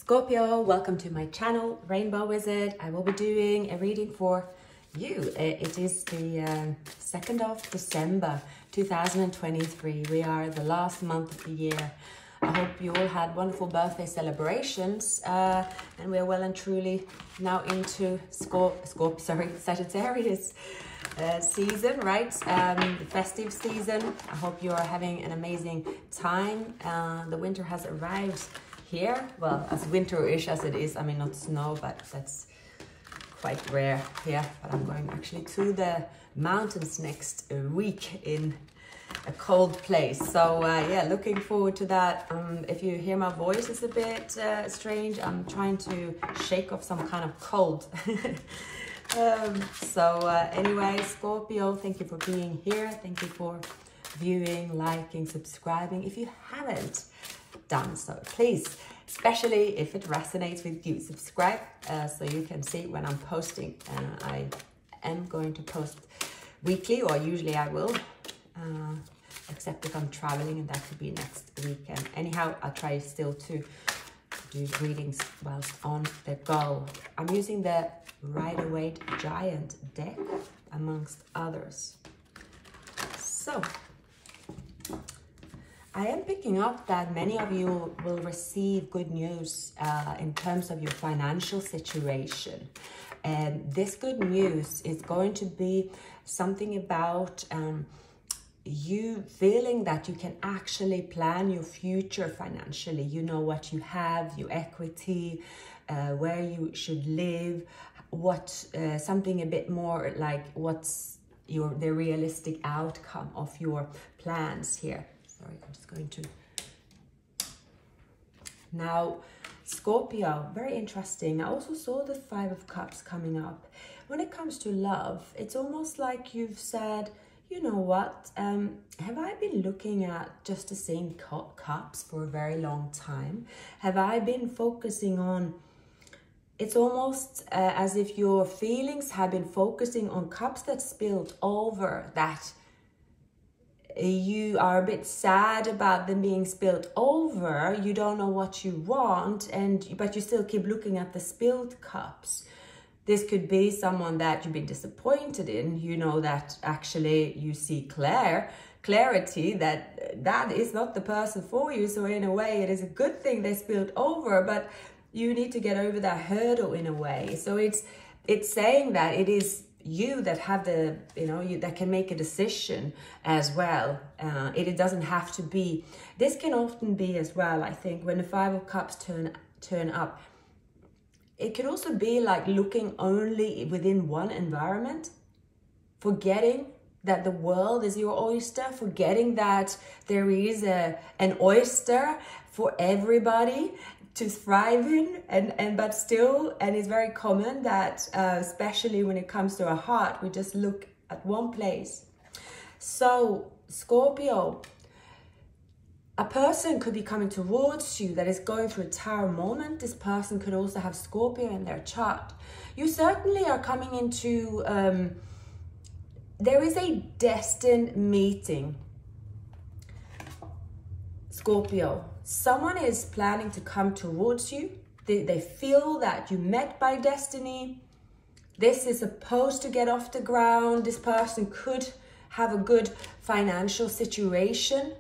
Scorpio, welcome to my channel, Rainbow Wizard. I will be doing a reading for you. It is the 2nd of December 2023. We are the last month of the year. I hope you all had wonderful birthday celebrations and we're well and truly now into Sagittarius season, right? The festive season. I hope you are having an amazing time. The winter has arrived here. Well, as winter-ish as it is. I mean, not snow, but that's quite rare here. But I'm going actually to the mountains next week in a cold place. So yeah, looking forward to that. If you hear my voice is a bit strange, I'm trying to shake off some kind of cold. Anyway, Scorpio, thank you for being here. Thank you for viewing, liking, subscribing. If you haven't done so, please, especially if it resonates with you, subscribe so you can see when I'm posting. I am going to post weekly, or usually I will, except if I'm traveling, and that could be next weekend. Anyhow, I'll try still to do readings whilst on the go. I'm using the Rider-Waite Giant deck amongst others. So I am picking up that many of you will receive good news in terms of your financial situation. And this good news is going to be something about you feeling that you can actually plan your future financially. You know what you have, your equity, where you should live, what something a bit more like what's the realistic outcome of your plans here. Sorry, I'm just going to... Now, Scorpio, very interesting. I also saw the 5 of Cups coming up. When it comes to love, it's almost like you've said, you know what, have I been looking at just the same cups for a very long time? Have I been focusing on... It's almost as if your feelings have been focusing on cups that spilled over, that you are a bit sad about them being spilled over. You don't know what you want, but you still keep looking at the spilled cups. This could be someone that you've been disappointed in. You know that actually you see clarity that is not the person for you. So in a way, it is a good thing they spilled over, but you need to get over that hurdle in a way. So it's saying that it is you that have the, you that can make a decision as well. It doesn't have to be. This can often be as well, I think, when the 5 of Cups turn up. It could also be like looking only within one environment, forgetting that the world is your oyster, forgetting that there is an oyster for everybody to thrive in, but still, and it's very common that especially when it comes to our heart, we just look at one place. So Scorpio, a person could be coming towards you that is going through a tower moment. This person could also have Scorpio in their chart. You certainly are coming into there is a destined meeting, Scorpio. Someone is planning to come towards you. They feel that you met by destiny. This is supposed to get off the ground. This person could have a good financial situation.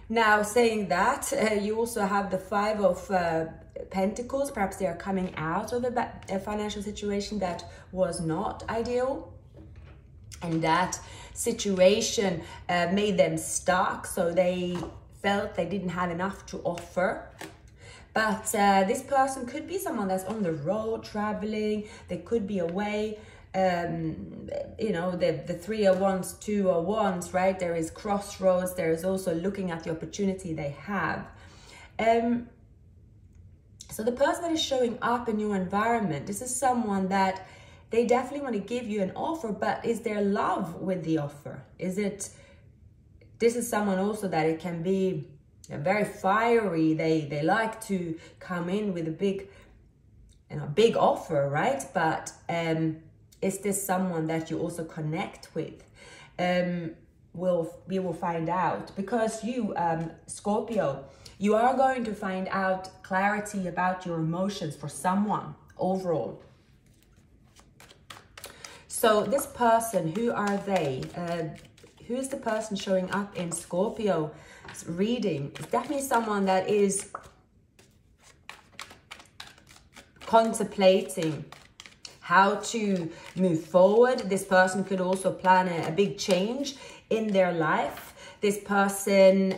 Now, saying that, you also have the 5 of Pentacles. Perhaps they are coming out of a financial situation that was not ideal. And that situation made them stuck. So they felt they didn't have enough to offer. But this person could be someone that's on the road traveling. They could be away. The 3 of Wands, 2 of Wands, right? There is crossroads. There is also looking at the opportunity they have. So the person that is showing up in your environment, this is someone that they definitely want to give you an offer, but is there love with the offer? This is someone also that it can be very fiery. They like to come in with a big offer, right? But is this someone that you also connect with? We will find out, because you, Scorpio, You are going to find out clarity about your emotions for someone overall. So this person, who are they? Who is the person showing up in Scorpio reading? It's definitely someone that is contemplating how to move forward. This person could also plan a big change in their life. This person,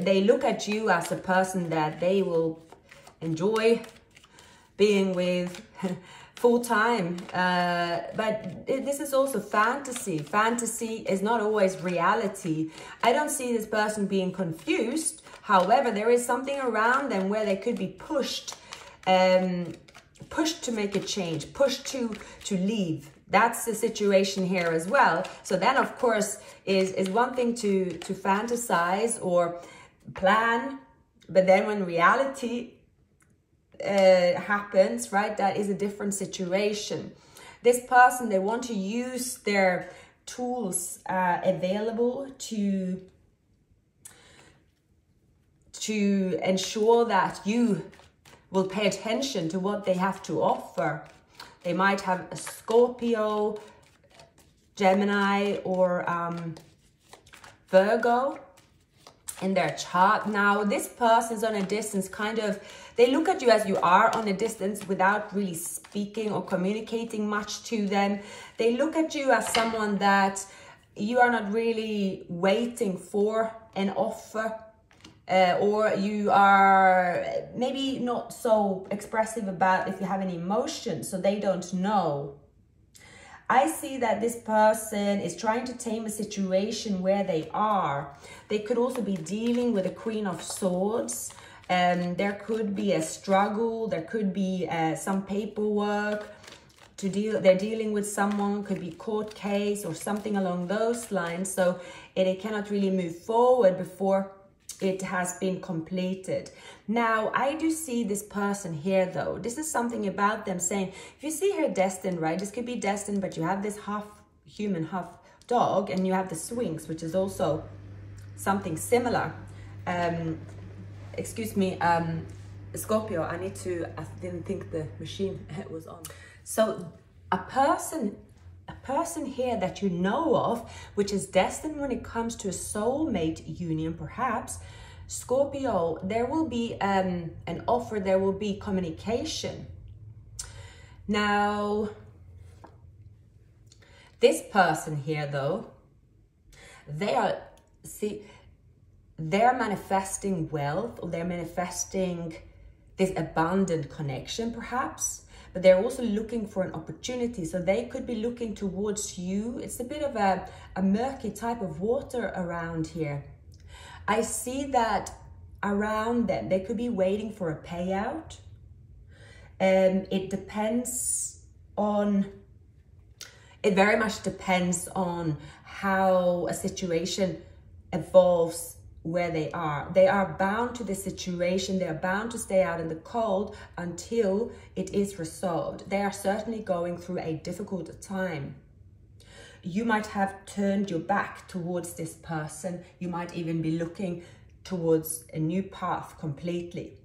they look at you as a person that they will enjoy being with full time. But this is also fantasy. Fantasy is not always reality. I don't see this person being confused. However, there is something around them where they could be pushed to make a change, pushed to leave. That's the situation here as well. So then, of course, is one thing to fantasize or plan, but then when reality happens, right, that is a different situation. This person, they want to use their tools available to ensure that you will pay attention to what they have to offer. They might have a Scorpio, Gemini, or Virgo in their chart. Now, this person is on a distance, kind of, they look at you as you are on a distance without really speaking or communicating much to them. They look at you as someone that you are not really waiting for an offer. Or you are maybe not so expressive about if you have any emotions, so they don't know. I see that this person is trying to tame a situation where they are. They could also be dealing with a Queen of Swords. There could be a struggle. There could be some paperwork to deal. They're dealing with someone, could be court case or something along those lines. So they cannot really move forward before it has been completed. Now, I do see this person here, though. This is something about them saying, if you see here destined, right? This could be destined, but you have this half human, half dog, and you have the Sphinx, which is also something similar. Excuse me, Scorpio, I didn't think the machine was on. So a person here that you know of, which is destined when it comes to a soulmate union, perhaps, Scorpio, there will be an offer, there will be communication. Now, this person here, though, they're manifesting wealth, or they're manifesting this abundant connection, perhaps. But they're also looking for an opportunity. So they could be looking towards you. It's a bit of a murky type of water around here. I see that around them, they could be waiting for a payout. It very much depends on how a situation evolves where they are. They are bound to the situation. They are bound to stay out in the cold until it is resolved. They are certainly going through a difficult time. You might have turned your back towards this person. You might even be looking towards a new path completely.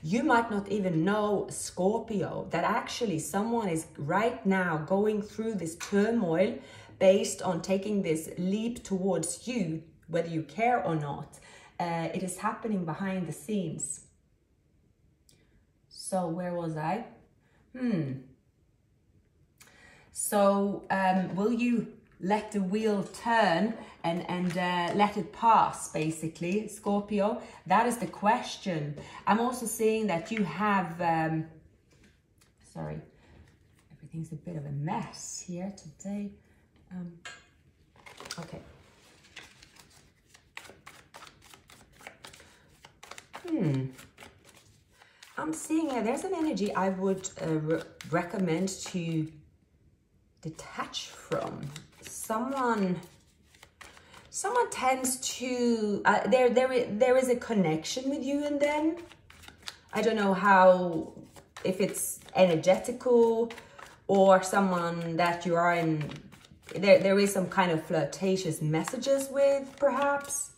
You might not even know, Scorpio, that actually someone is right now going through this turmoil based on taking this leap towards you, whether you care or not. It is happening behind the scenes. So where was I? So will you let the wheel turn and let it pass, basically, Scorpio? That is the question. I'm also seeing that you have, sorry, everything's a bit of a mess here today. Okay. I'm seeing there's an energy I would recommend to detach from. Someone tends to there is a connection with you and them. I don't know how, if it's energetical or someone that you are in, there is some kind of flirtatious messages with, perhaps.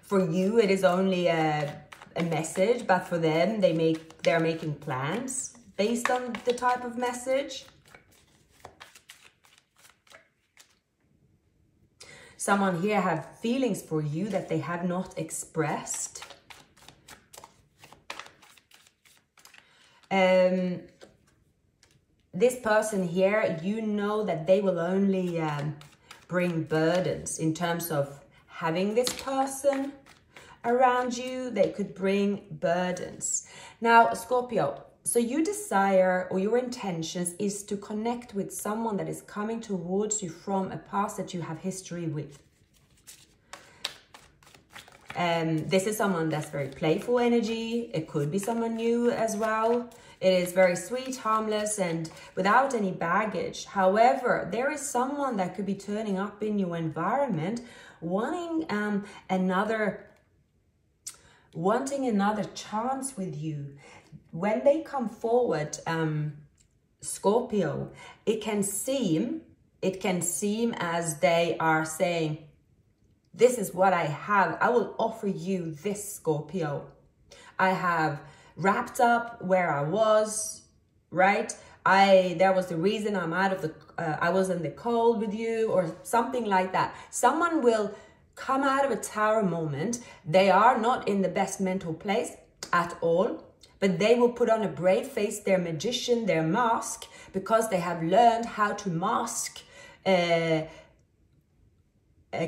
For you, it is only a message, but for them, they're making plans based on the type of message. Someone here have feelings for you that they have not expressed. This person here, you know that they will only bring burdens in terms of having this person around you. They could bring burdens. Now, Scorpio, so you desire, or your intentions is to connect with someone that is coming towards you from a past that you have history with. This is someone that's very playful energy. It could be someone new as well. It is very sweet, harmless, and without any baggage. However, there is someone that could be turning up in your environment, wanting another chance with you. When they come forward, Scorpio, it can seem as they are saying, this is what I have. I will offer you this, Scorpio. I have wrapped up where I was, right? There was the reason I'm out of the, I was in the cold with you, or something like that. Someone will come out of a tower moment. They are not in the best mental place at all, but they will put on a brave face, their magician, their mask, because they have learned how to mask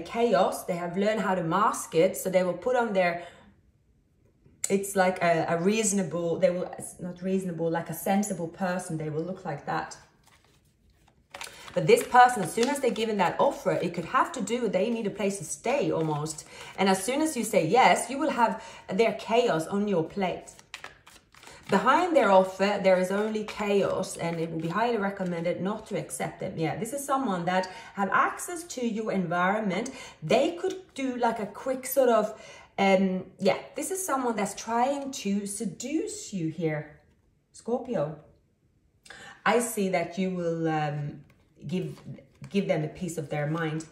chaos. They have learned how to mask it. So they will put on their, it's like a reasonable, they will, not reasonable, like a sensible person. They will look like that. But this person, as soon as they're given that offer, it could have to do with they need a place to stay almost. And as soon as you say yes, you will have their chaos on your plate. Behind their offer, there is only chaos, and it will be highly recommended not to accept them. Yeah, this is someone that have access to your environment. They could do like a quick sort of, yeah, this is someone that's trying to seduce you here, Scorpio. I see that you will give them a piece of their mind.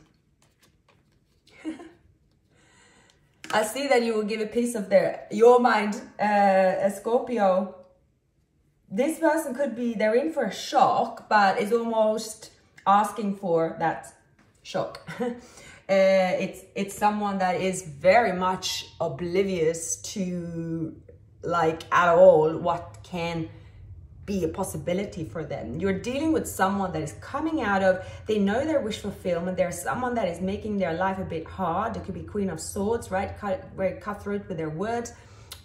I see that you will give a piece of your mind, Scorpio. This person could be, they're in for a shock, but is almost asking for that shock. It's someone that is very much oblivious to, like, at all what can be a possibility for them. You're dealing with someone that is coming out of, they know their wish fulfillment. There's someone that is making their life a bit hard. It could be Queen of Swords, right? Very cutthroat with their words.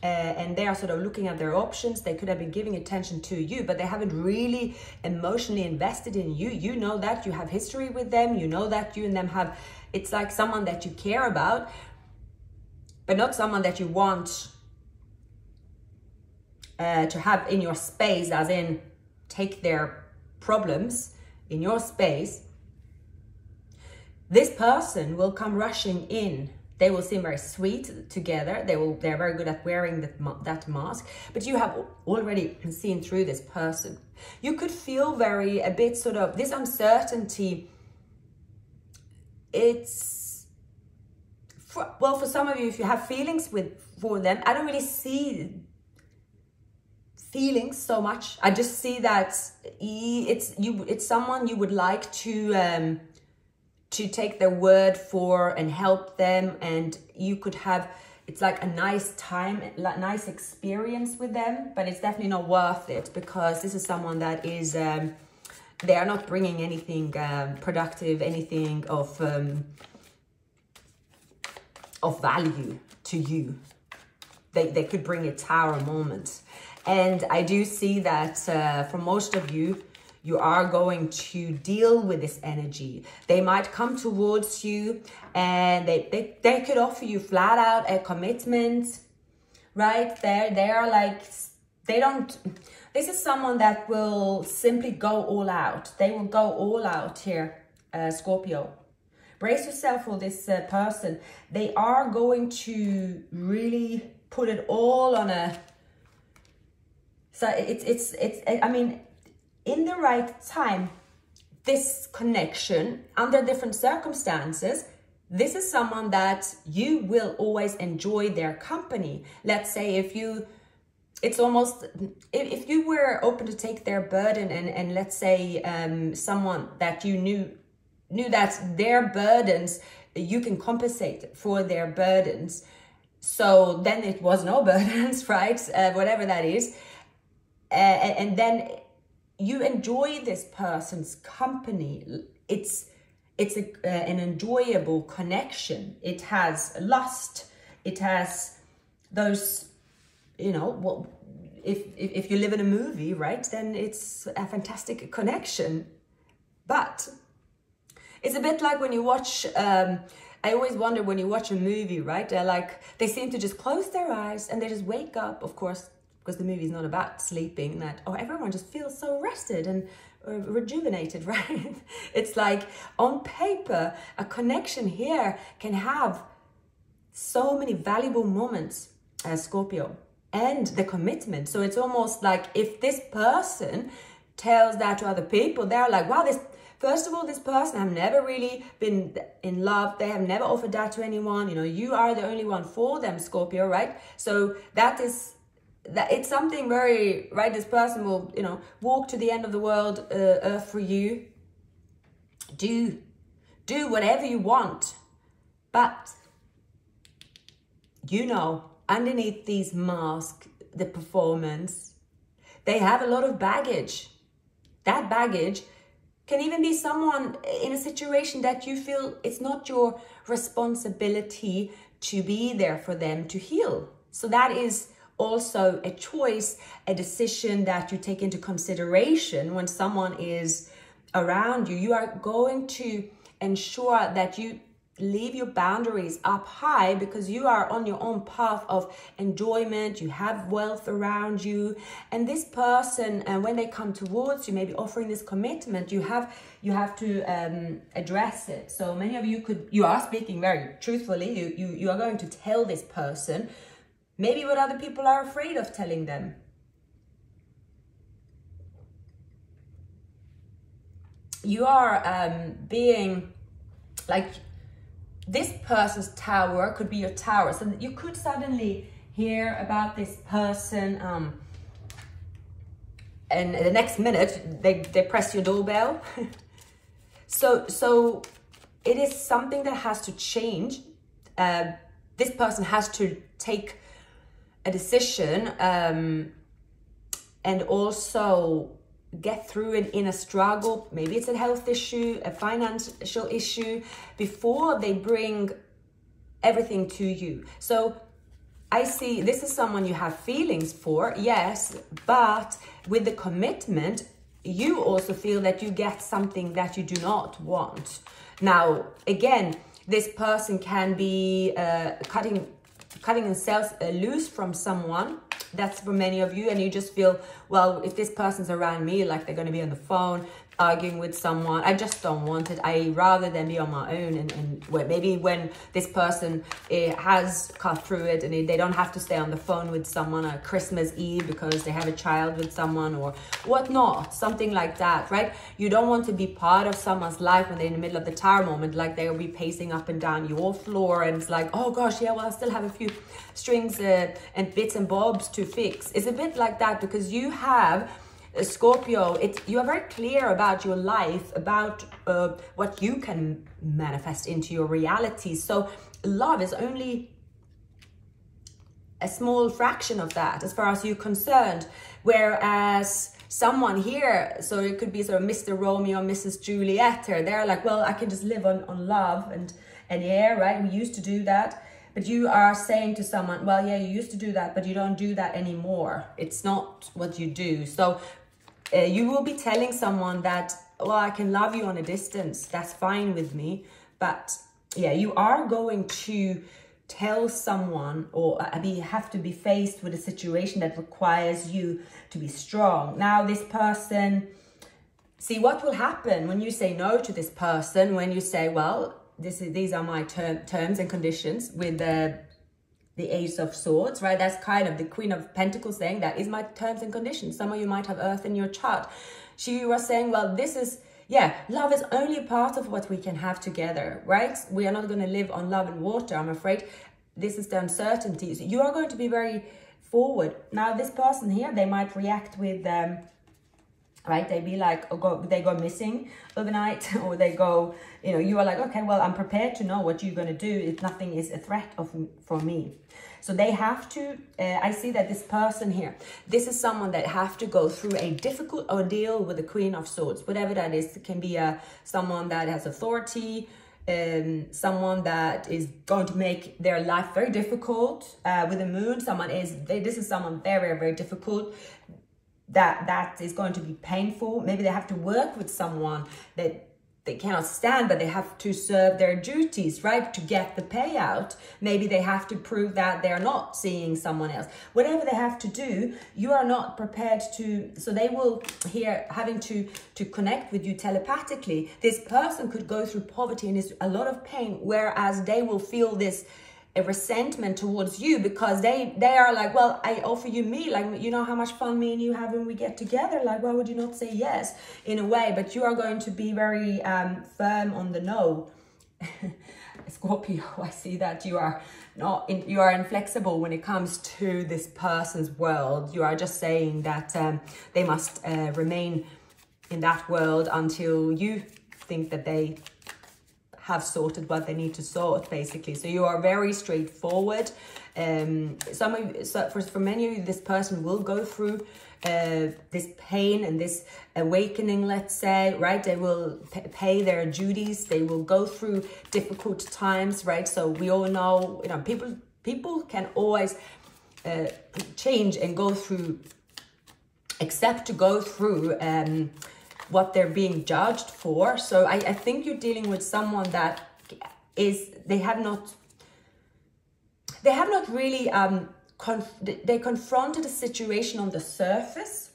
And they are sort of looking at their options. They could have been giving attention to you, but they haven't really emotionally invested in you. You know that you have history with them. You know that you and them have, it's like someone that you care about, but not someone that you want to have in your space, as in take their problems in your space. This person will come rushing in. They will seem very sweet together. They're very good at wearing that mask, but you have already seen through this person. You could feel a bit sort of this uncertainty. It's well, for some of you, if you have feelings for them, I don't really see feelings so much. I just see that it's someone you would like to take their word for and help them, and you could have, it's like a nice time, like nice experience with them, but it's definitely not worth it, because this is someone that is they are not bringing anything productive, anything of value to you. They could bring a tower moment. And I do see that for most of you, you are going to deal with this energy. They might come towards you and they could offer you flat out a commitment, right? They are like, they don't, this is someone that will simply go all out. They will go all out here, Scorpio. Brace yourself for this person. They are going to really put it all on a, so it's I mean, in the right time, this connection, under different circumstances, this is someone that you will always enjoy their company. Let's say it's almost, if you were open to take their burden, and let's say someone that you knew that their burdens, you can compensate for their burdens. So then it was no burdens, right? Whatever that is. And then you enjoy this person's company. It's an enjoyable connection. It has lust. It has those, well, if you live in a movie, right, then it's a fantastic connection. But it's a bit like when you watch, I always wonder when you watch a movie, right, they seem to just close their eyes and they just wake up, of course, because the movie is not about sleeping, that, everyone just feels so rested and rejuvenated, right? It's like, on paper, a connection here can have so many valuable moments as Scorpio, and the commitment. So it's almost like if this person tells that to other people, they're like, wow, first of all, this person have never really been in love. They have never offered that to anyone. You are the only one for them, Scorpio, right? So that it's something very, right? This person will, walk to the end of the world, earth for you. Do whatever you want. But, underneath these masks, the performance, they have a lot of baggage. That baggage can even be someone in a situation that you feel it's not your responsibility to be there for them to heal. So that is also a choice, a decision that you take into consideration when someone is around you. You are going to ensure that you leave your boundaries up high, because you are on your own path of enjoyment. You have wealth around you, and this person, when they come towards you, maybe offering this commitment, you have to address it. So many of you are speaking very truthfully. You are going to tell this person maybe what other people are afraid of telling them. You are being like, this person's tower could be your tower. So you could suddenly hear about this person, and the next minute they press your doorbell. So it is something that has to change. This person has to take a decision, and also get through an inner struggle. Maybe it's a health issue, a financial issue, before they bring everything to you. So I see this is someone you have feelings for, yes, but with the commitment, you also feel that you get something that you do not want. Now, again, this person can be cutting themselves loose from someone. That's for many of you, and you just feel, well, if this person's around me, like they're going to be on the phone arguing with someone, I just don't want it. I rather than be on my own, and maybe when this person has cut through it, and they don't have to stay on the phone with someone on Christmas Eve because they have a child with someone or whatnot, something like that, right? You don't want to be part of someone's life when they're in the middle of the tower moment, like they'll be pacing up and down your floor, and it's like, oh gosh, yeah, well, I still have a few strings and bits and bobs to fix. It's a bit like that, because you have Scorpio, you are very clear about your life, about what you can manifest into your reality. So love is only a small fraction of that as far as you're concerned. Whereas someone here, so it could be sort of Mr. Romeo, Mrs. Juliet, or they're like, well, I can just live on love and yeah, right? We used to do that. But you are saying to someone, well, yeah, you used to do that, but you don't do that anymore. It's not what you do. So you will be telling someone that, well, I can love you on a distance. That's fine with me. But yeah, you are going to tell someone, or have to be faced with a situation that requires you to be strong. Now, this person, see what will happen when you say no to this person, when you say, well, these are my terms and conditions, with the Ace of Swords, right? That's kind of the Queen of Pentacles saying that is my terms and conditions. Some of you might have Earth in your chart. She was saying, well, this is yeah, love is only a part of what we can have together, right? We are not going to live on love and water, I'm afraid. This is the uncertainties. You are going to be very forward. Now, this person here, they might react with, right? They be like, they go missing overnight, or they go, you know, you are like, okay, well, I'm prepared to know what you're going to do if nothing is a threat from me. So they have to, I see that this person here, this is someone that have to go through a difficult ordeal with the Queen of Swords, whatever that is. It can be someone that has authority, someone that is going to make their life very difficult with the Moon. This is someone very, very difficult. That is going to be painful. Maybe they have to work with someone that they cannot stand, but they have to serve their duties, right, to get the payout. Maybe they have to prove that they're not seeing someone else. Whatever they have to do, you are not prepared to, so they will here having to connect with you telepathically. This person could go through poverty and is a lot of pain, whereas they will feel this a resentment towards you, because they are like, well, I offer you me, like, you know how much fun me and you have when we get together, like, why would you not say yes, in a way? But you are going to be very firm on the no. Scorpio, I see that you are you are inflexible when it comes to this person's world. You are just saying that they must remain in that world until you think that they have sorted what they need to sort, basically. So you are very straightforward. For many of you, this person will go through this pain and this awakening, let's say, right? They will pay their duties. They will go through difficult times, right? So we all know, you know, people can always change and go through, except to go through what they're being judged for. So I think you're dealing with someone that is, they have not really, they confronted a situation on the surface,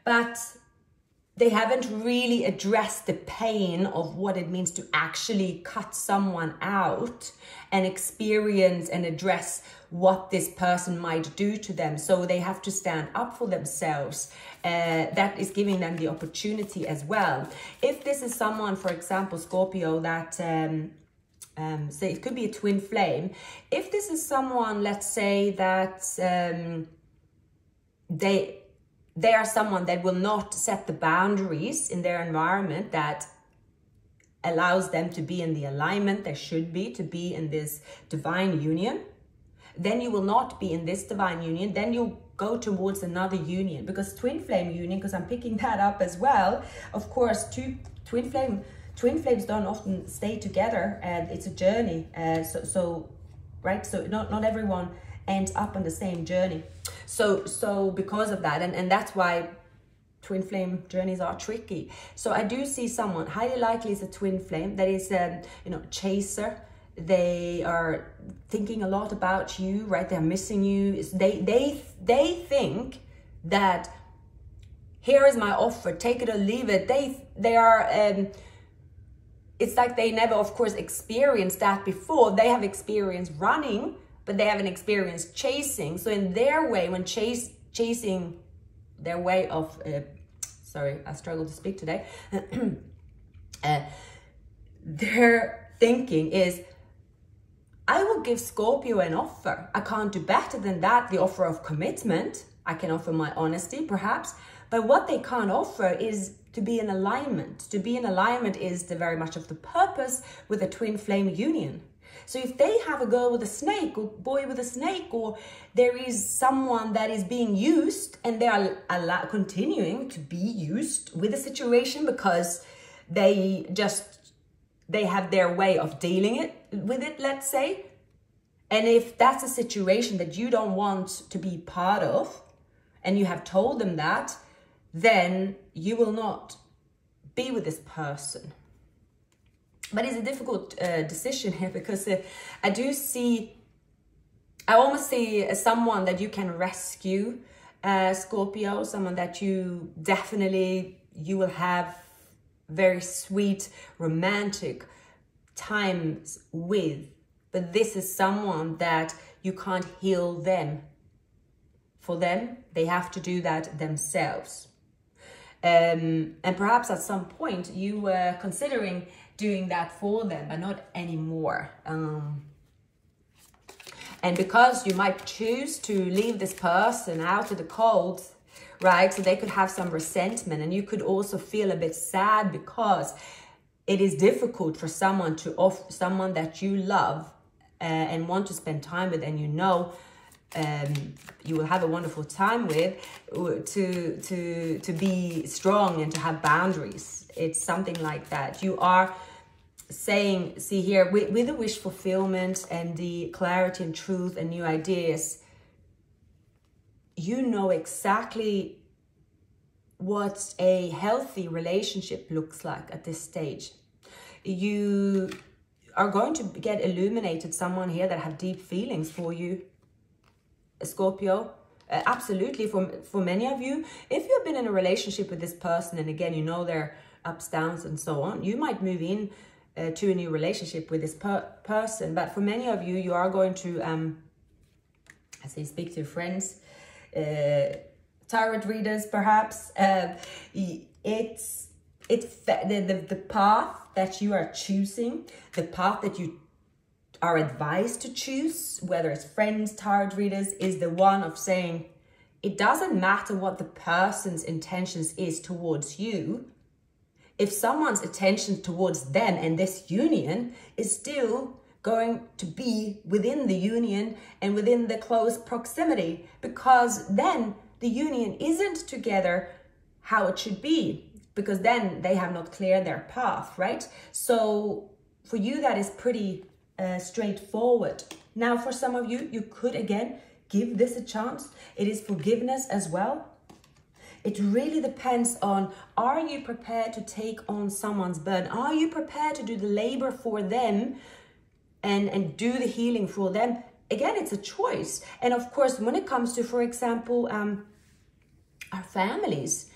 but they haven't really addressed the pain of what it means to actually cut someone out and experience and address what this person might do to them. So they have to stand up for themselves. That is giving them the opportunity as well. If this is someone, for example, Scorpio, that so it could be a twin flame. If this is someone, let's say that they are someone that will not set the boundaries in their environment that allows them to be in the alignment they should be, to be in this divine union, then you will not be in this divine union. Then you'll go towards another union, because twin flame union, because I'm picking that up as well. Of course, twin flames don't often stay together, and it's a journey. Right, so not everyone ends up on the same journey. So because of that, and that's why twin flame journeys are tricky. So I do see someone, highly likely is a twin flame, that is chaser. They are thinking a lot about you, right? They're missing you. They think that here is my offer, take it or leave it. They are it's like they never, of course, experienced that before. They have experienced running, but they haven't experienced chasing. So in their way, when chasing their way of, sorry, I struggle to speak today. Their thinking is, I will give Scorpio an offer. I can't do better than that, the offer of commitment. I can offer my honesty, perhaps. But what they can't offer is to be in alignment. To be in alignment is very much of the purpose with a twin flame union. So if they have a girl with a snake, or boy with a snake, or there is someone that is being used and they are continuing to be used with a situation because they have their way of dealing with it, let's say. And if that's a situation that you don't want to be part of, and you have told them that, then you will not be with this person. But it's a difficult decision here, because I almost see someone that you can rescue, Scorpio, someone that you will have very sweet, romantic times with. But this is someone that you can't heal them. For them, they have to do that themselves. And perhaps at some point you were considering doing that for them, but not anymore. And because you might choose to leave this person out in the cold, right? So they could have some resentment, and you could also feel a bit sad because it is difficult for someone to offer someone that you love and want to spend time with, and you know you will have a wonderful time with, to be strong and to have boundaries. It's something like that. You are saying, see here, with the wish fulfillment and the clarity and truth and new ideas, you know exactly what a healthy relationship looks like at this stage. You are going to get illuminated, someone here that have deep feelings for you, Scorpio. Absolutely, for many of you, if you've been in a relationship with this person, and again, you know their ups, downs, and so on, you might move in to a new relationship with this person. But for many of you, you are going to, as I speak to friends, tarot readers, perhaps, it's the path that you are choosing, the path that you are advised to choose, whether it's friends, tarot readers, is the one of saying, it doesn't matter what the person's intentions is towards you. If someone's attention towards them and this union is still going to be within the union and within the close proximity, because then the union isn't together how it should be, because then they have not cleared their path, right? So for you, that is pretty straightforward. Now, for some of you, you could again give this a chance. It is forgiveness as well. It really depends on, are you prepared to take on someone's burden? Are you prepared to do the labor for them and do the healing for them? Again, it's a choice. And of course, when it comes to, for example, our families,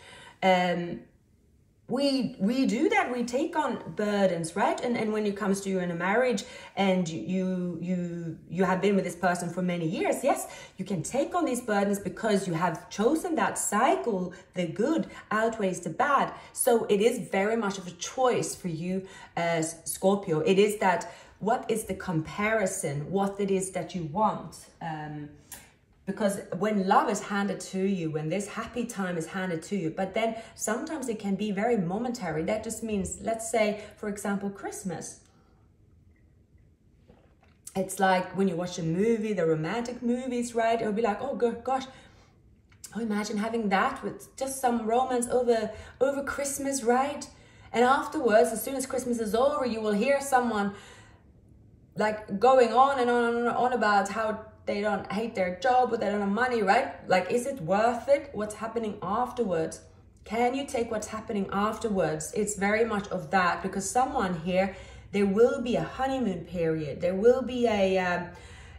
we do that. We take on burdens, right? And when it comes to you in a marriage and you have been with this person for many years, yes, you can take on these burdens because you have chosen that cycle. The good outweighs the bad. So it is very much of a choice for you as Scorpio. It is that, what is the comparison, what it is that you want. Because when love is handed to you, when this happy time is handed to you, but then sometimes it can be very momentary. That just means, let's say, for example, Christmas. It's like when you watch a movie, the romantic movies, right? It'll be like, oh gosh, oh, imagine having that with just some romance over Christmas, right? And afterwards, as soon as Christmas is over, you will hear someone like going on and on and on about how they don't hate their job, but they don't have money, right? Like, is it worth it? What's happening afterwards? Can you take what's happening afterwards? It's very much of that, because someone here, there will be a honeymoon period. There will be a,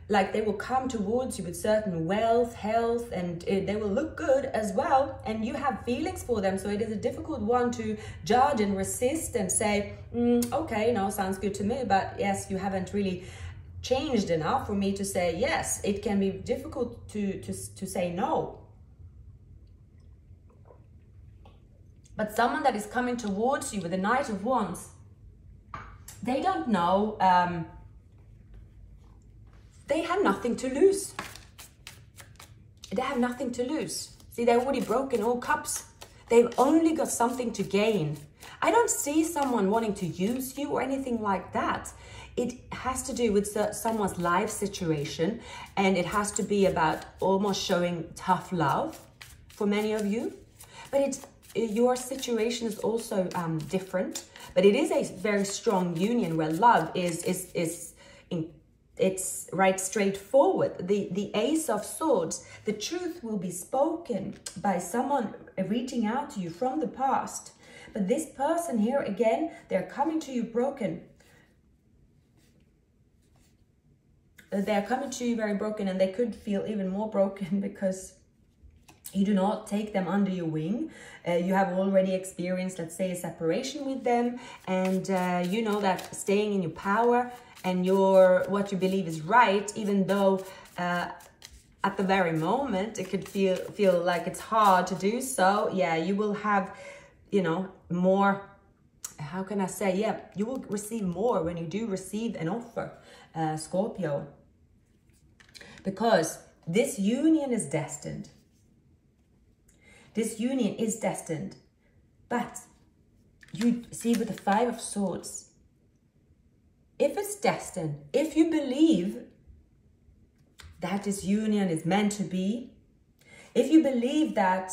like, they will come towards you with certain wealth, health, and they will look good as well. And you have feelings for them. So it is a difficult one to judge and resist and say, okay, no, sounds good to me. But yes, you haven't really changed enough for me to say yes. It can be difficult to say no. But someone that is coming towards you with the Knight of Wands, they don't know, they have nothing to lose. They have nothing to lose. See, they've already broken all cups. They've only got something to gain. I don't see someone wanting to use you or anything like that. It has to do with someone's life situation, and it has to be about almost showing tough love for many of you. But your situation is also different, but it is a very strong union where love it's right straightforward. The Ace of Swords, the truth will be spoken by someone reaching out to you from the past. But this person here, again, they're coming to you broken. They're coming to you very broken, and they could feel even more broken because you do not take them under your wing. You have already experienced, let's say, a separation with them, and you know that staying in your power and what you believe is right, even though at the very moment it could feel like it's hard to do so. Yeah, you will have you know, more, how can I say, yeah, you will receive more when you do receive an offer, Scorpio. Because this union is destined. This union is destined. But you see with the Five of Swords, if it's destined, if you believe that this union is meant to be, if you believe that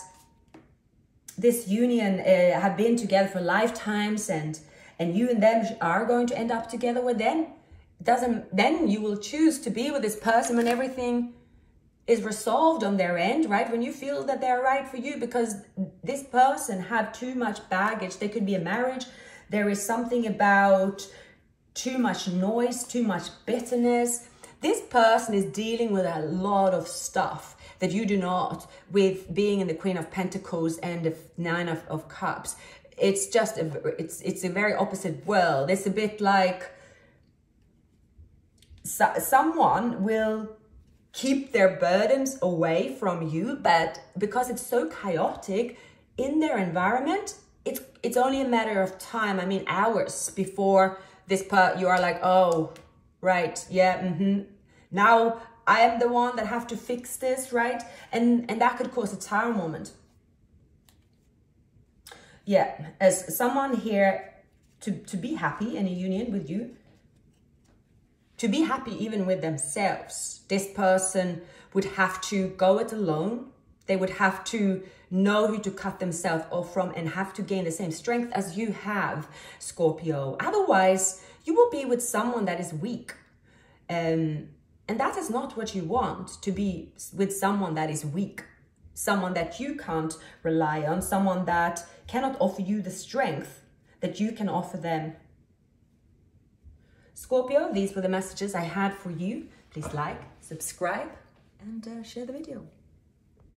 this union have been together for lifetimes and you and them are going to end up together, well, then you will choose to be with this person when everything is resolved on their end, right? When you feel that they're right for you, because this person have too much baggage. There could be a marriage. There is something about too much noise, too much bitterness. This person is dealing with a lot of stuff that you do not, with being in the Queen of Pentacles and the Nine of Cups. It's just, it's a very opposite world. It's a bit like someone will keep their burdens away from you, but because it's so chaotic in their environment, it's only a matter of time. I mean, hours before you are like, oh, right, yeah, now I am the one that have to fix this, right? And that could cause a tower moment. Yeah, as someone here to be happy in a union with you, to be happy even with themselves, this person would have to go it alone. They would have to know who to cut themselves off from and have to gain the same strength as you have, Scorpio. Otherwise, you will be with someone that is weak. And that is not what you want, to be with someone that is weak. Someone that you can't rely on. Someone that cannot offer you the strength that you can offer them. Scorpio, these were the messages I had for you. Please like, subscribe, and share the video.